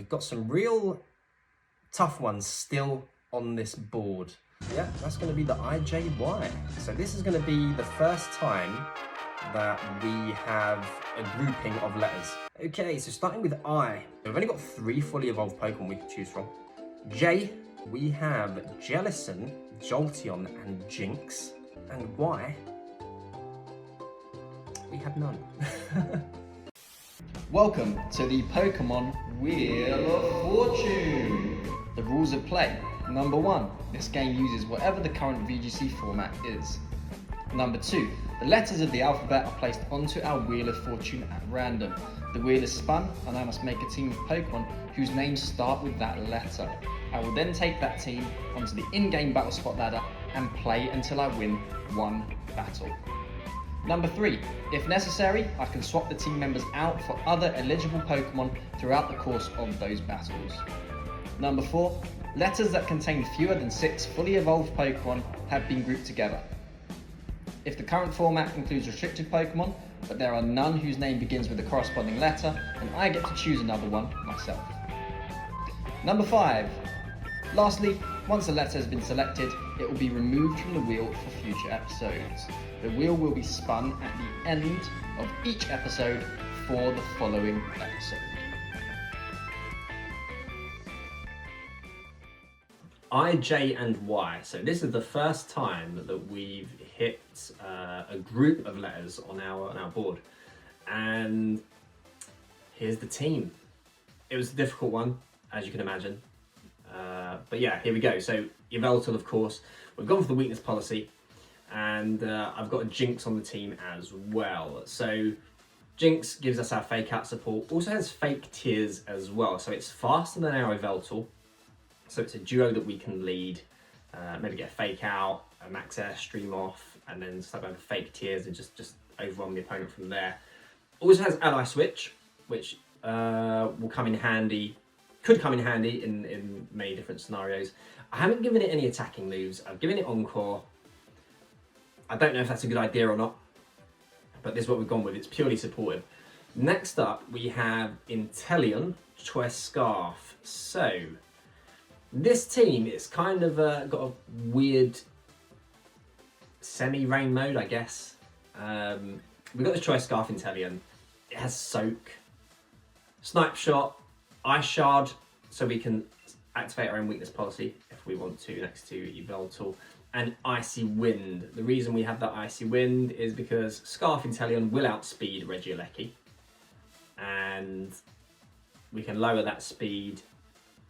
we've got some real tough ones still on this board. Yeah, that's going to be the IJY. So this is going to be the first time that we have a grouping of letters. Okay, so starting with I. We've only got 3 fully evolved Pokemon we can choose from. J, we have Jellicent, Jolteon, and Jinx. And Y, we have none. Welcome to the Pokemon Wheel of Fortune. The rules of play. Number 1, this game uses whatever the current VGC format is. Number 2, the letters of the alphabet are placed onto our Wheel of Fortune at random. The wheel is spun and I must make a team of Pokemon whose names start with that letter. I will then take that team onto the in-game battle spot ladder and play until I win 1 battle. Number 3, if necessary, I can swap the team members out for other eligible Pokemon throughout the course of those battles. Number 4, letters that contain fewer than 6 fully evolved Pokemon have been grouped together. If the current format includes restricted Pokemon, but there are none whose name begins with a corresponding letter, then I get to choose another one myself. Number 5, lastly, once a letter has been selected, it will be removed from the wheel for future episodes. The wheel will be spun at the end of each episode for the following episode. I, J, and Y. So this is the first time that we've hit a group of letters on our board. And here's the team. It was a difficult one, as you can imagine. But yeah, here we go. So Yveltal, of course. We've gone for the weakness policy. And I've got a Jinx on the team as well. So Jinx gives us our fake out support. Also has fake tears as well. So it's faster than our Yveltal. So it's a duo that we can lead, maybe get a fake out, a max air, stream off, and then start going for fake tears and just overwhelm the opponent from there. Also has ally switch, which will come in handy, could come in handy in many different scenarios. I haven't given it any attacking moves. I've given it Encore. I don't know if that's a good idea or not, but this is what we've gone with. It's purely supportive. Next up, we have Inteleon, Choice Scarf. So this team is kind of got a weird semi-rain mode, I guess. We've got the Choice Scarf Inteleon. It has Soak, Snipe Shot, Ice Shard, so we can activate our own weakness policy if we want to next to Yveltal, and Icy Wind. The reason we have that Icy Wind is because Scarf Inteleon will outspeed Regieleki, and we can lower that speed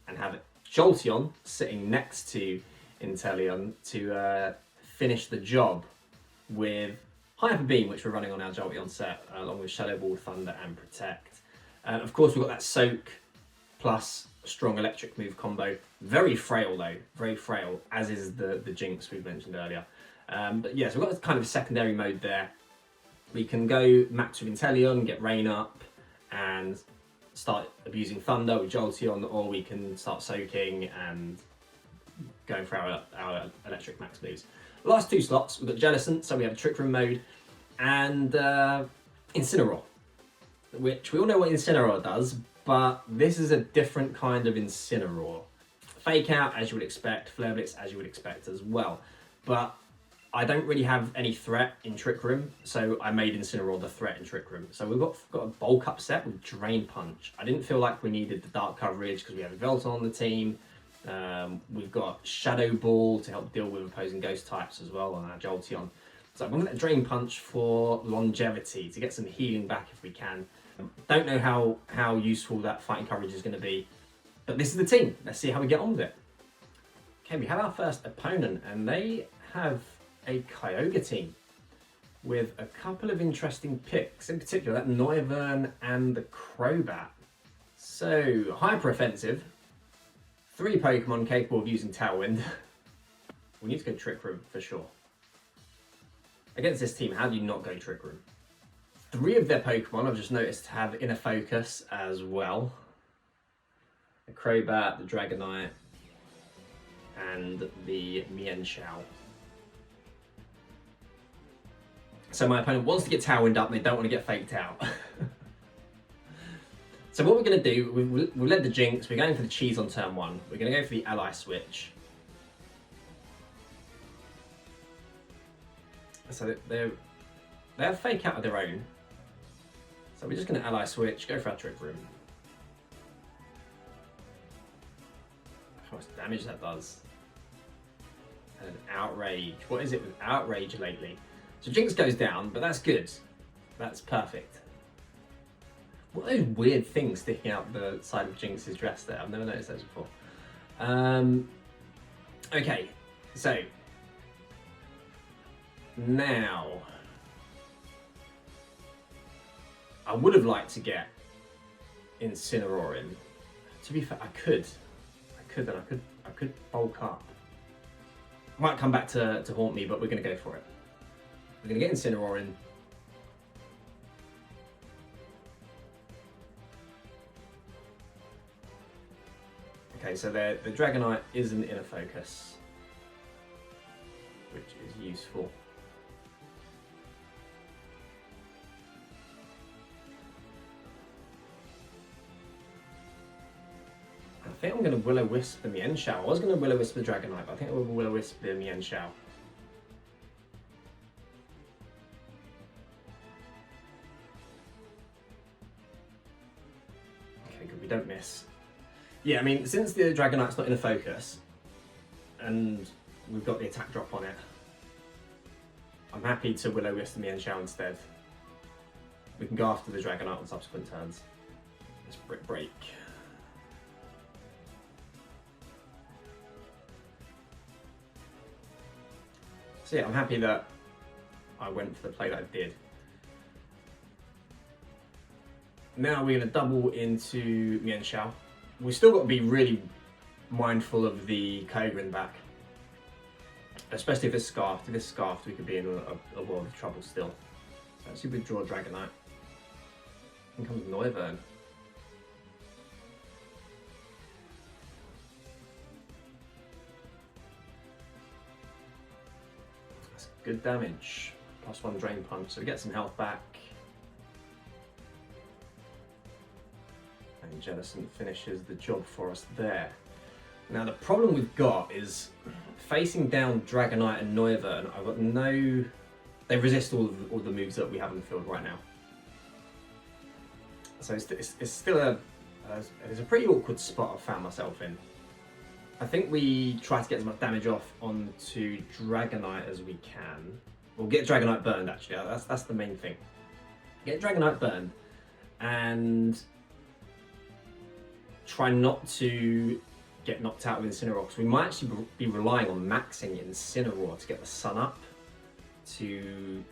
and have Jolteon sitting next to Inteleon to finish the job with Hyper Beam, which we're running on our Jolteon set, along with Shadow Ball, Thunder, and Protect. Of course, we've got that Soak plus strong electric move combo. Very frail though, very frail, as is the Jinx we mentioned earlier. But yeah, so we've got kind of a secondary mode there. We can go max with Inteleon, get Rain up, and start abusing Thunder with Jolteon, or we can start soaking and going for our electric max moves. Last 2 slots, we've got Jellicent, so we have a Trick Room mode, and Incineroar, which we all know what Incineroar does, but this is a different kind of Incineroar. Fake Out, as you would expect, Flare Blitz, as you would expect as well. But I don't really have any threat in Trick Room, so I made Incineroar the threat in Trick Room. So we've got a bulk up set with Drain Punch. I didn't feel like we needed the dark coverage because we have Yveltal on the team. We've got Shadow Ball to help deal with opposing ghost types as well on our Jolteon. So I'm going to get Drain Punch for longevity, to get some healing back if we can. Don't know how useful that fighting coverage is going to be, but this is the team. Let's see how we get on with it. Okay, we have our first opponent, and they have a Kyogre team with a couple of interesting picks, in particular that Noivern and the Crobat. So, hyper offensive, 3 Pokemon capable of using Tailwind. We need to go Trick Room for sure. Against this team, how do you not go Trick Room? 3 of their Pokemon, I've just noticed, have Inner Focus as well. The Crobat, the Dragonite, and the Mienshao. So my opponent wants to get Tailwind up, and they don't want to get faked out. So what we're going to do, we've led the Jinx, we're going for the cheese on turn 1. We're going to go for the ally switch. So they have fake out of their own. So we're just going to ally switch, go for our trick room. How much damage that does. And outrage. What is it with outrage lately? So Jinx goes down, but that's good. That's perfect. What are those weird things sticking out the side of Jinx's dress there? I've never noticed those before. Okay, so now I would have liked to get Incineroar in. To be fair, I could bulk up. Might come back to haunt me, but we're going to go for it. We're going to get Incineroar in. Okay, so the Dragonite isn't in a focus, which is useful. I think I'm going to Will-O-Wisp the Mienshao. I was going to Will-O-Wisp the Dragonite, but I think I will Will-O-Wisp the Mienshao. Okay, good, we don't miss. Yeah, I mean, since the Dragonite's not in a focus, and we've got the attack drop on it, I'm happy to Will-O-Wisp the Mienshao instead. We can go after the Dragonite on subsequent turns. Let's Brick Break. So yeah, I'm happy that I went for the play that I did. Now we're going to double into Mienshao. We've still got to be really mindful of the Kyogre in the back. Especially if it's Scarfed. If it's Scarfed, we could be in a world of trouble still. So let's withdraw Dragonite. In comes Noivern. That's good damage. +1 Drain Punch, so we get some health back. And Jellicent finishes the job for us there. Now the problem we've got is facing down Dragonite and Noivern. I've got no... They resist all the moves that we have on the field right now. So it's still it's a pretty awkward spot I've found myself in. I think we try to get as much damage off onto Dragonite as we can. We'll get Dragonite burned actually, that's the main thing. Get Dragonite burned and try not to get knocked out with Incineroar, because we might actually be relying on maxing Incineroar to get the sun up to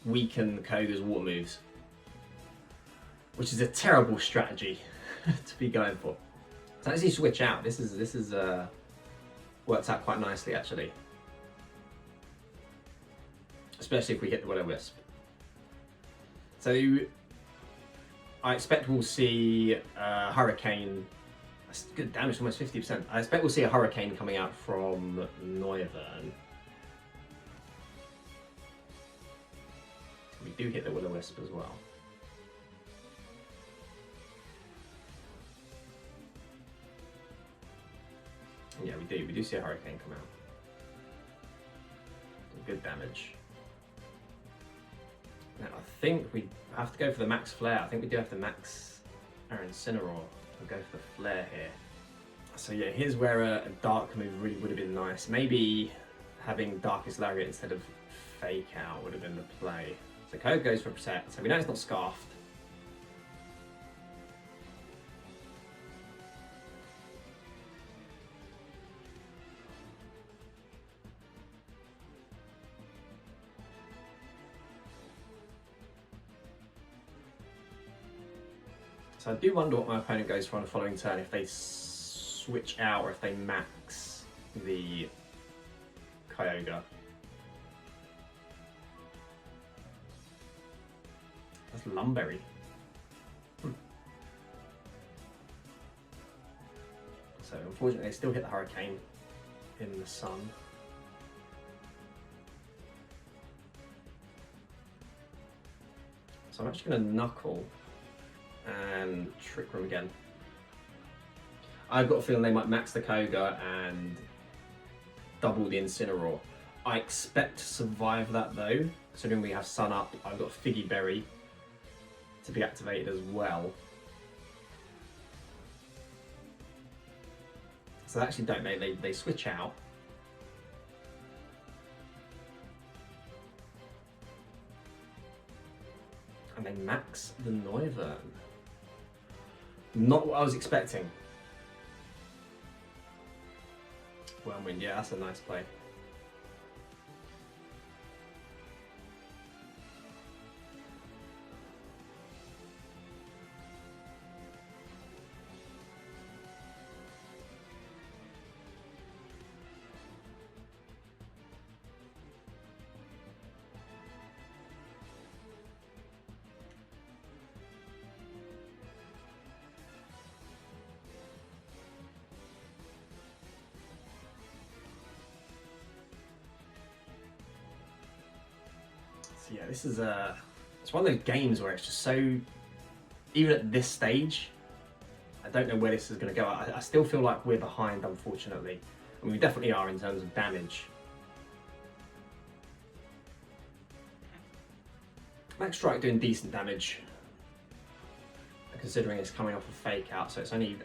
weaken the Koga's water moves, which is a terrible strategy to be going for. So as you switch out, this is works out quite nicely actually, especially if we hit the Will-O-Wisp. So I expect we'll see Hurricane. That's good damage, almost 50%. I expect we'll see a Hurricane coming out from Noivern. We do hit the Will-O-Wisp as well. Yeah, we do see a Hurricane come out. Good damage. Now I think we have to go for the max flare. I think we do have to max our Incineroar. We'll go for the flare here. So yeah, here's where a dark move really would have been nice. Maybe having Darkest Lariat instead of Fake Out would have been the play. So Koga goes for Protect. So we know it's not Scarfed. So I do wonder what my opponent goes for on the following turn, if they switch out or if they max the Kyogre. That's Lumberry. So unfortunately they still hit the Hurricane in the sun. So So I'm actually going to Knuckle and Trick Room again. I've got a feeling they might max the Koga and double the Incineroar. I expect to survive that though, considering we have Sun Up. I've got Figgy Berry to be activated as well. So they actually don't, they switch out. And they max the Noivern. Not what I was expecting. Whirlwind, yeah, that's a nice play. Yeah, this is it's one of those games where it's just so, even at this stage, I don't know where this is going to go. I still feel like we're behind, unfortunately. I mean, we definitely are in terms of damage. Max Strike doing decent damage, considering it's coming off a fake out, so it's only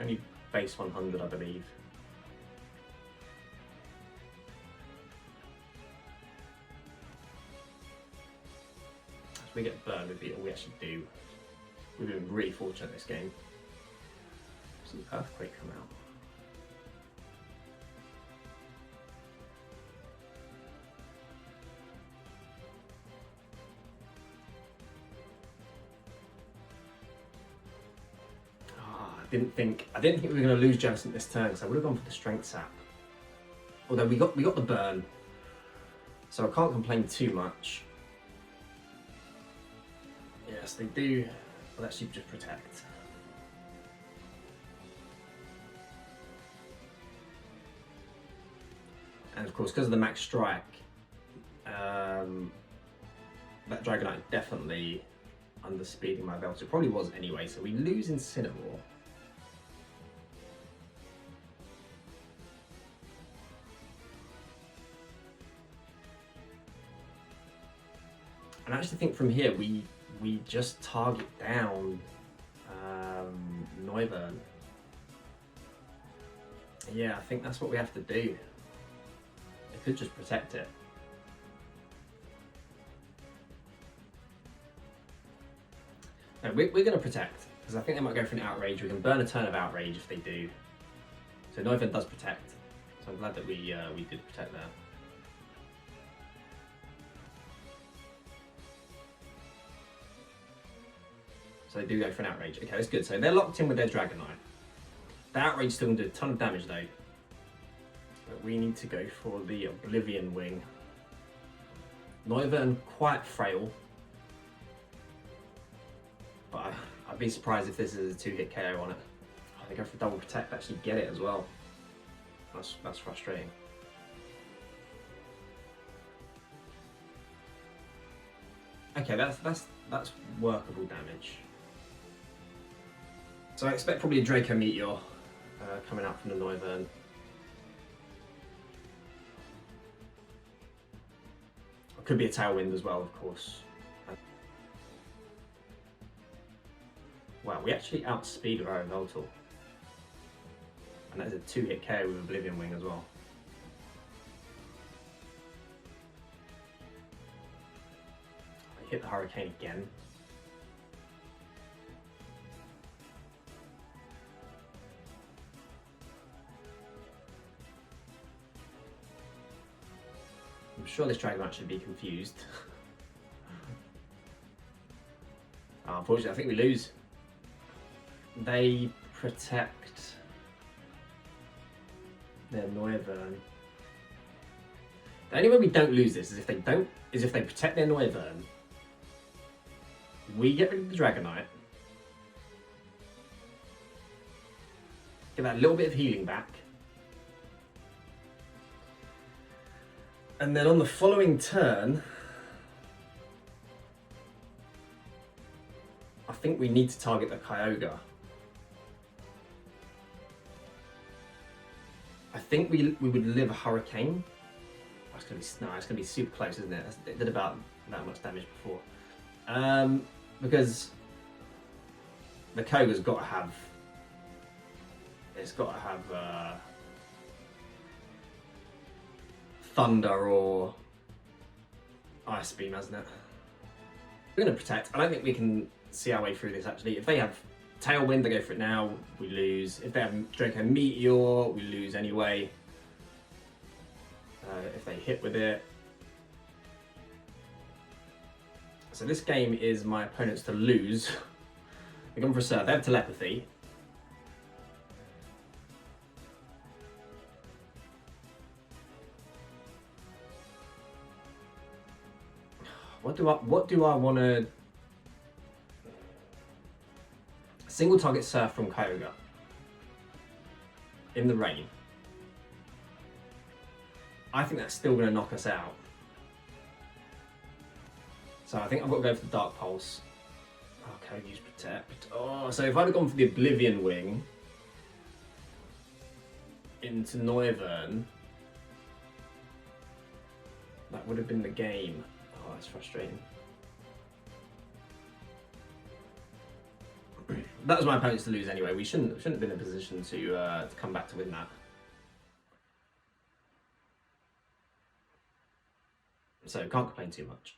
base 100, I believe. We get burned would be all we actually do. We've been really fortunate this game. See Earthquake come out. I didn't think we were going to lose Jellicent this turn, so I would have gone for the Strength Sap. Although we got the burn, so I can't complain too much. Yes, they do. Well, actually just protect. And of course, because of the max strike, that Dragonite definitely underspeeding my belt. It probably was anyway, so we lose Incineroar. And I actually think from here we just target down Noivern. Yeah, I think that's what we have to do. They could just protect it. No, we're going to protect, because I think they might go for an Outrage. We can burn a turn of Outrage if they do. So Noivern does protect. So I'm glad that we did protect there. So they do go for an Outrage. Okay, that's good. So they're locked in with their Dragonite. The Outrage still can do a ton of damage though. But we need to go for the Oblivion Wing. Noivern quite frail. But I'd be surprised if this is a 2-hit KO on it. Oh, they go for double protect, actually get it as well. That's frustrating. Okay, that's workable damage. So I expect probably a Draco Meteor coming out from the Noivern. It could be a Tailwind as well, of course. Wow, we actually outspeed our Voltal. And that is a 2-hit KO with Oblivion Wing as well. I hit the Hurricane again. I'm sure this Dragonite should be confused. Unfortunately, I think we lose. They protect their Noivern. The only way we don't lose this is if they protect their Noivern. We get rid of the Dragonite. Get that little bit of healing back. And then on the following turn, think we need to target the Kyogre. I think we would live a Hurricane. Oh, it's gonna be super close, isn't it? It did about that much damage before. Because the Kyogre's got to have. It's got to have Thunder or Ice Beam, hasn't it? We're going to protect. I don't think we can see our way through this, actually. If they have Tailwind, they go for it now, we lose. If they have Draco Meteor, we lose anyway. If they hit with it. So this game is my opponents to lose. They're going for a Surf. They have Telepathy. What do I want to... Single target Surf from Kyogre. In the rain. I think that's still going to knock us out. So I think I've got to go for the Dark Pulse. Okay, use Protect. Oh, so if I'd have gone for the Oblivion Wing into Noivern, that would have been the game. Oh, that's frustrating. That was my opponents to lose anyway. We shouldn't have been in a position to come back to win that. So can't complain too much.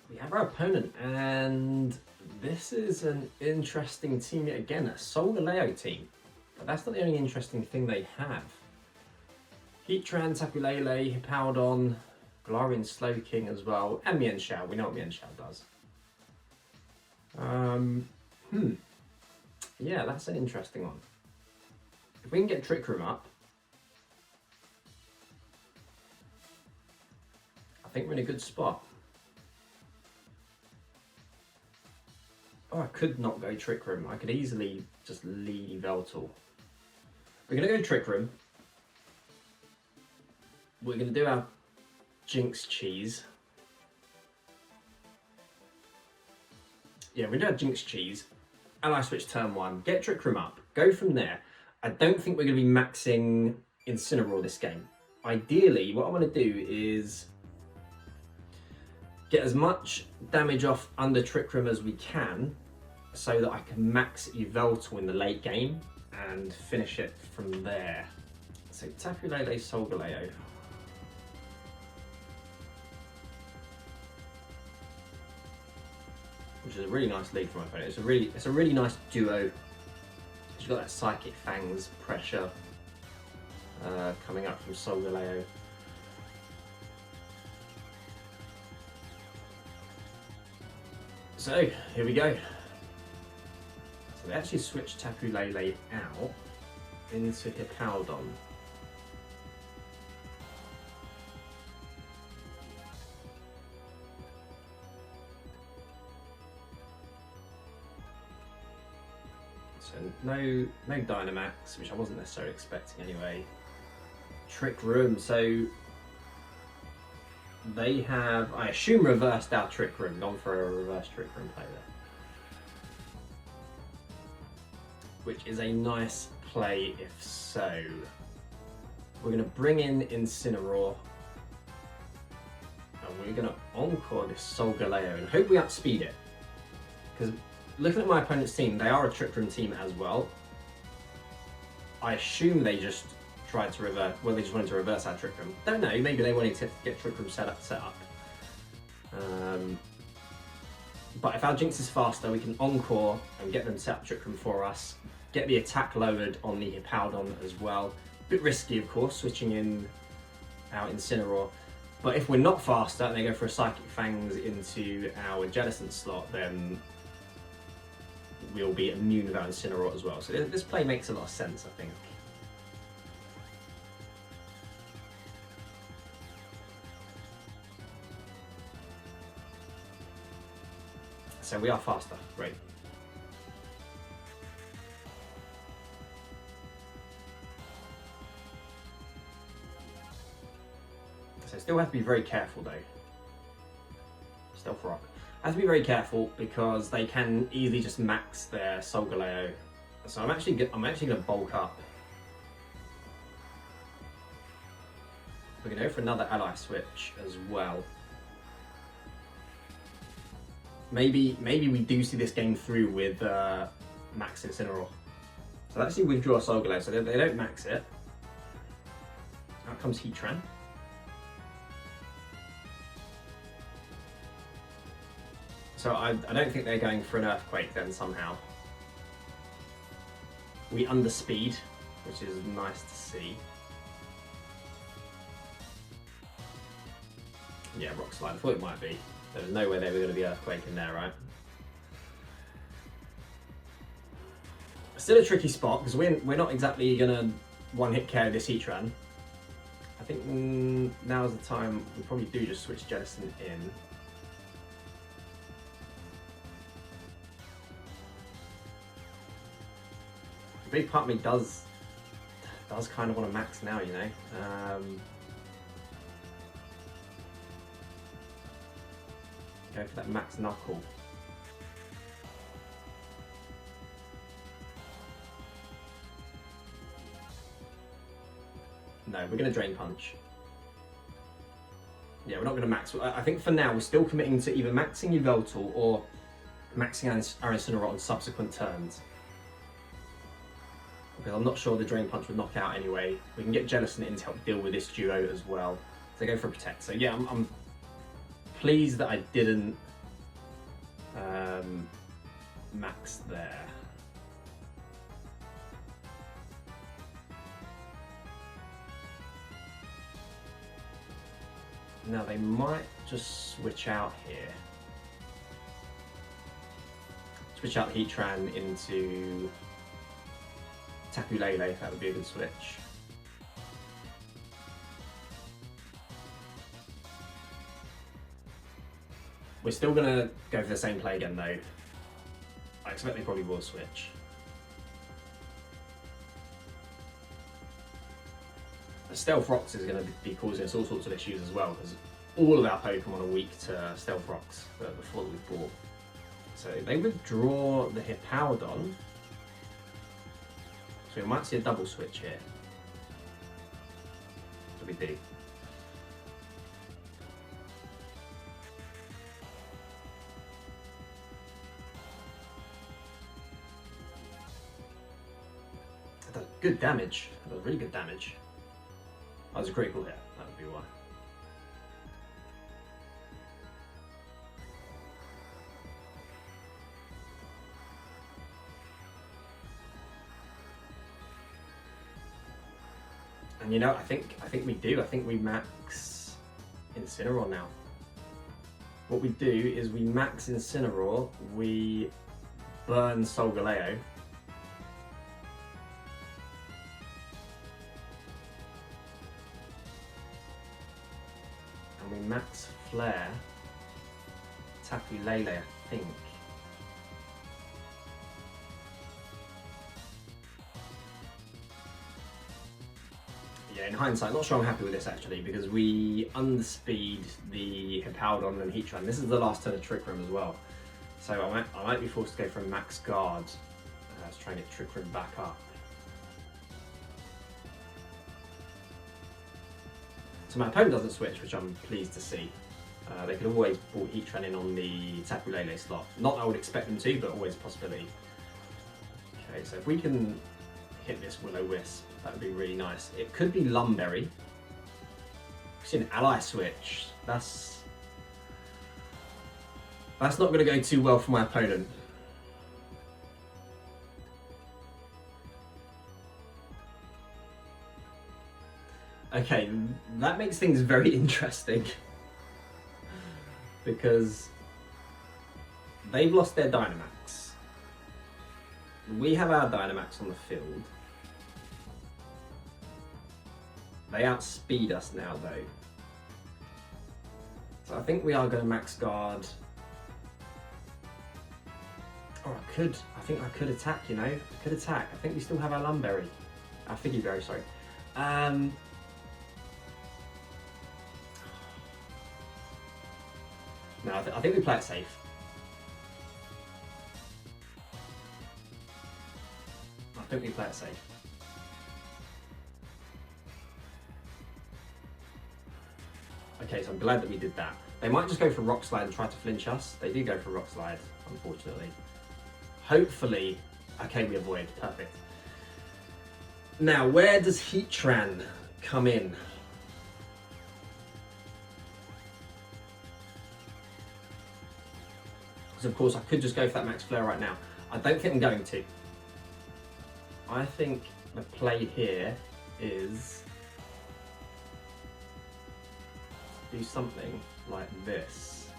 We have our opponent, and this is an interesting team yet again, a Solgaleo team. But that's not the only interesting thing they have. Heatran, Tapu Lele, Hippowdon, Galarian Slowking as well, and Mienshao. We know what Mienshao does. Yeah, that's an interesting one. If we can get Trick Room up, I think we're in a good spot. Oh, I could not go Trick Room. I could easily just lead Yveltal. We're going to go Trick Room. We're going to do our Jinx Cheese. Yeah, we're going to do our Jinx Cheese. Ally Switch turn 1. Get Trick Room up. Go from there. I don't think we're going to be maxing Incineroar this game. Ideally, what I want to do is get as much damage off under Trick Room as we can so that I can max Yveltal in the late game and finish it from there. So Tapu Lele, Solgaleo. Which is a really nice lead for my opponent. It's a really nice duo. You've got that Psychic Fangs pressure coming up from Solgaleo. So here we go. So they actually switched Tapu Lele out into Hippowdon. So no Dynamax, which I wasn't necessarily expecting anyway. Trick Room, so they have, I assume, reversed our Trick Room, gone for a reverse Trick Room play there. Which is a nice play if so. We're going to bring in Incineroar. And we're going to Encore this Solgaleo and hope we outspeed it. Because looking at my opponent's team, they are a Trick Room team as well. I assume they just tried to reverse, well, they just wanted to reverse our Trick Room. Don't know, maybe they wanted to get Trick Room set up. But if our Jinx is faster, we can Encore and get them set up Trick Room for us. Get the attack lowered on the Hippowdon as well. Bit risky, of course, switching in our Incineroar. But if we're not faster and they go for a Psychic Fangs into our Jellicent slot, then we'll be immune with our Incineroar as well. So this play makes a lot of sense, I think. So we are faster, great. So still have to be very careful though. Stealth Rock. have to be very careful because they can easily just max their Solgaleo. So I'm actually going to bulk up. We're going to go for another ally switch as well. Maybe we do see this game through with max Incineroar. So let's see withdraw Solgaleo. So they don't max it. Out comes Heatran. So I don't think they're going for an Earthquake then somehow. We underspeed, which is nice to see. Yeah, Rock Slide. I thought it might be. There was no way they were going to be Earthquake in there, right? Still a tricky spot because we're not exactly going to one-hit KO this Heatran. I think now's the time we probably do just switch Jellicent in. A big part of me does kind of want to max now, you know. Go for that max Knuckle. No, we're going to Drain Punch. Yeah, we're not going to max. I think for now we're still committing to either maxing Yveltal or maxing our Incineroar on subsequent turns. Because I'm not sure the Drain Punch would knock out anyway. We can get Jellicent in to help deal with this duo as well. So go for a Protect. So yeah, I'm pleased that I didn't max there. Now they might just switch out here. Switch out Heatran into Tapu Lele, that would be a good switch. We're still going to go for the same play again though. I expect they probably will switch. Stealth Rocks is going to be causing us all sorts of issues as well because all of our Pokemon are weak to Stealth Rocks before that we've bought. So they withdraw the Hippowdon. So we might see a double switch here. So we do. That does good damage. That does really good damage. That was a critical hit. That would be why. And you know, I think we do. I think we max Incineroar now. What we do is we max Incineroar, we burn Solgaleo. And we max Flare, Tapu Lele, I think. Yeah, in hindsight, not sure I'm happy with this actually, because we underspeed the Hippowdon and Heatran. This is the last turn of Trick Room as well. So I might be forced to go for a max guard to try and get Trick Room back up. So my opponent doesn't switch, which I'm pleased to see. They could always brought Heatran in on the Tapu Lele slot. Not that I would expect them to, but always a possibility. Okay, so if we can hit this Will-O-Wisp, that would be really nice. It could be Lumberry. We've seen an ally switch. That's not going to go too well for my opponent. Okay, that makes things very interesting. Because they've lost their Dynamax. We have our Dynamax on the field. They outspeed us now though. So I think we are going to max guard. Or I think I could attack, you know. I could attack. I think we still have our Lumberry. Our Figgy Berry, sorry. No, I think we play it safe. think we play it safe. Okay, so I'm glad that we did that. They might just go for Rock Slide and try to flinch us. They do go for Rock Slide, unfortunately. Hopefully, okay, we avoid. Perfect. Now, where does Heatran come in? Because of course I could just go for that Max Flare right now. I don't think I'm going to. I think the play here is do something like this.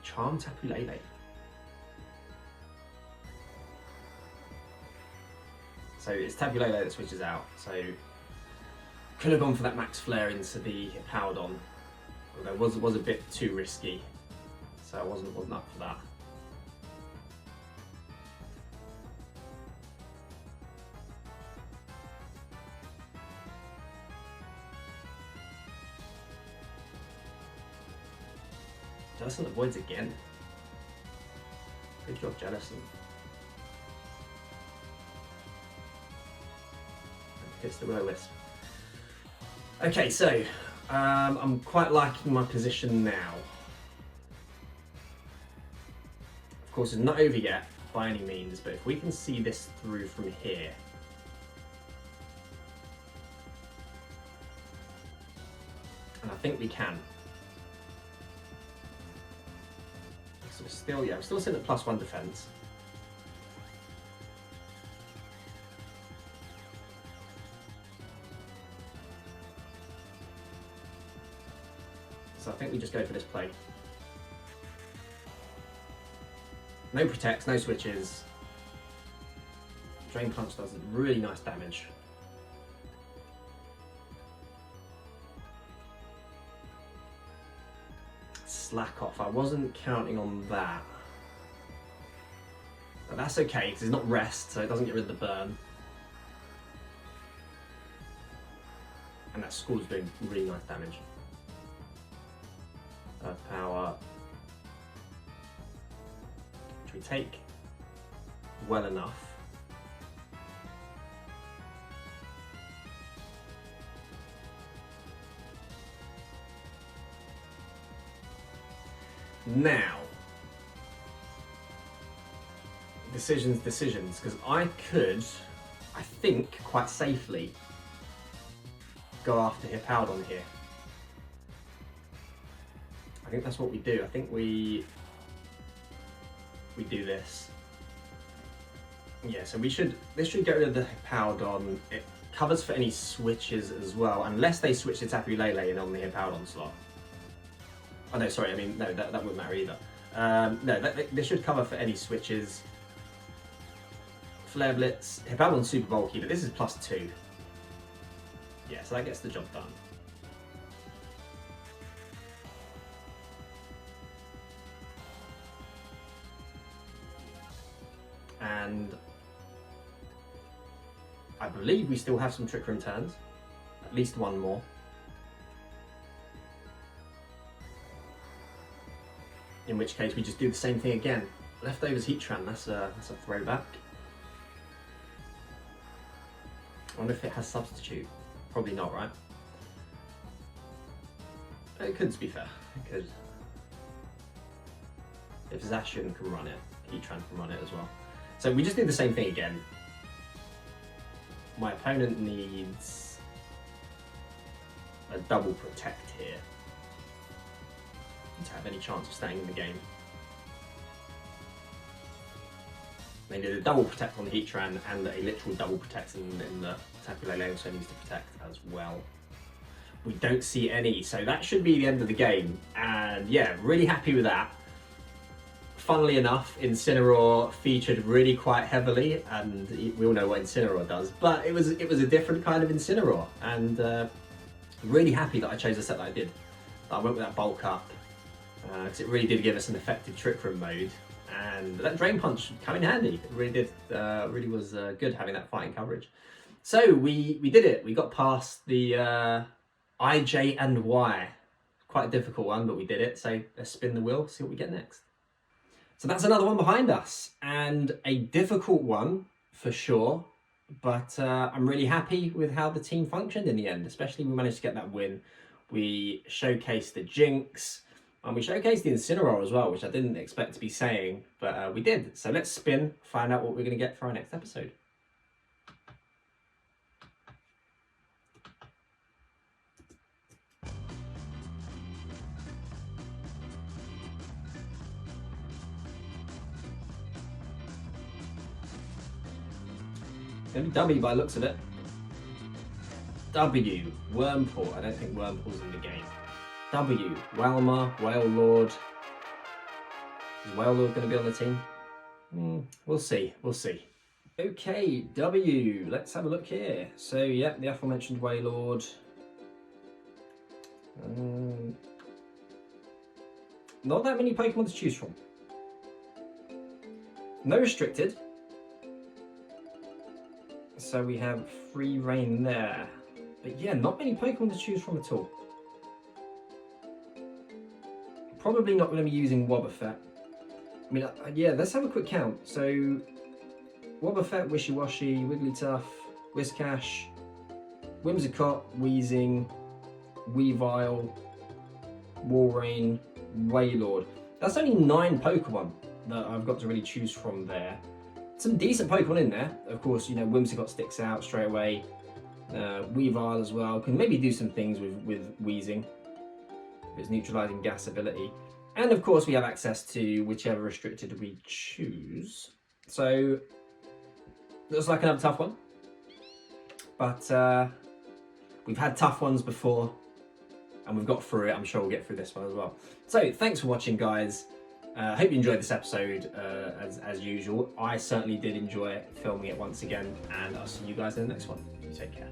Charm Tapu Lele. So it's Tapu Lele that switches out. So could have gone for that Max Flare into the Hippowdon, although it was a bit too risky. So I wasn't up for that. Jellicent avoids again. Good job, Jellicent. Hits the Will-O-Wisp. Okay, so I'm quite liking my position now. Of course, it's not over yet by any means, but if we can see this through from here, and I think we can. So we're still sitting at +1 defense. So I think we just go for this play. No protects, no switches. Drain Punch does really nice damage. Slack off. I wasn't counting on that. But that's okay, because it's not rest, so it doesn't get rid of the burn. And that School's doing really nice damage. Power, which we take well enough. Now, decisions, because I think, quite safely go after Hippowdon here. I think that's what we do. I think we do this. Yeah, so this should get rid of the Hippowdon. It covers for any switches as well, unless they switch to Tapu Lele in on the Hippowdon slot. Oh no, sorry, I mean, no, that wouldn't matter either. No, this should cover for any switches. Flare Blitz, Hippowdon's super bulky, but this is +2. Yeah, so that gets the job done. And I believe we still have some Trick Room turns, at least one more. In which case we just do the same thing again. Leftovers Heatran, that's a throwback. I wonder if it has Substitute. Probably not, right? It could, to be fair. It could. If Zacian can run it, Heatran can run it as well. So we just do the same thing again. My opponent needs a double protect here to have any chance of staying in the game. They did a double protect on the Heatran and a literal double protect in the Tapu Lele also needs to protect as well. We don't see any, so that should be the end of the game. And yeah, really happy with that. Funnily enough, Incineroar featured really quite heavily, and we all know what Incineroar does, but it was a different kind of Incineroar, and really happy that I chose the set that I did. I went with that bulk up, because it really did give us an effective Trick Room mode, and that Drain Punch came in handy. It really did, really was good having that fighting coverage. So we did it. We got past the I, J and Y. Quite quite a difficult one, but we did it. So let's spin the wheel, see what we get next. So that's another one behind us, and a difficult one for sure. But I'm really happy with how the team functioned in the end, especially we managed to get that win. We showcased the Jinx, and we showcased the Incineroar as well, which I didn't expect to be saying, but we did. So let's spin, find out what we're going to get for our next episode. Maybe W by the looks of it. W, Wormport. I don't think Wormport's in the game. W, Walmer, Wailord. Is Wailord going to be on the team? We'll see, we'll see. Okay, W, let's have a look here. So, yeah, the aforementioned Wailord. Not that many Pokemon to choose from. No restricted. So we have free reign there. But yeah, not many Pokemon to choose from at all. Probably not going to be using Wobbuffet. I mean, yeah, let's have a quick count. So, Wobbuffet, Wishiwashi, Wigglytuff, Whiscash, Whimsicott, Weezing, Weavile, Walrein, Wailord. That's only 9 Pokemon that I've got to really choose from there. Some decent Pokemon in there. Of course, you know, Whimsicott sticks out straight away. Weavile as well. Can maybe do some things with Weezing. Its neutralizing gas ability. And of course we have access to whichever restricted we choose. So, looks like another tough one. But we've had tough ones before and we've got through it. I'm sure we'll get through this one as well. So, thanks for watching, guys. I hope you enjoyed this episode as usual. I certainly did enjoy filming it once again, and I'll see you guys in the next one. You take care.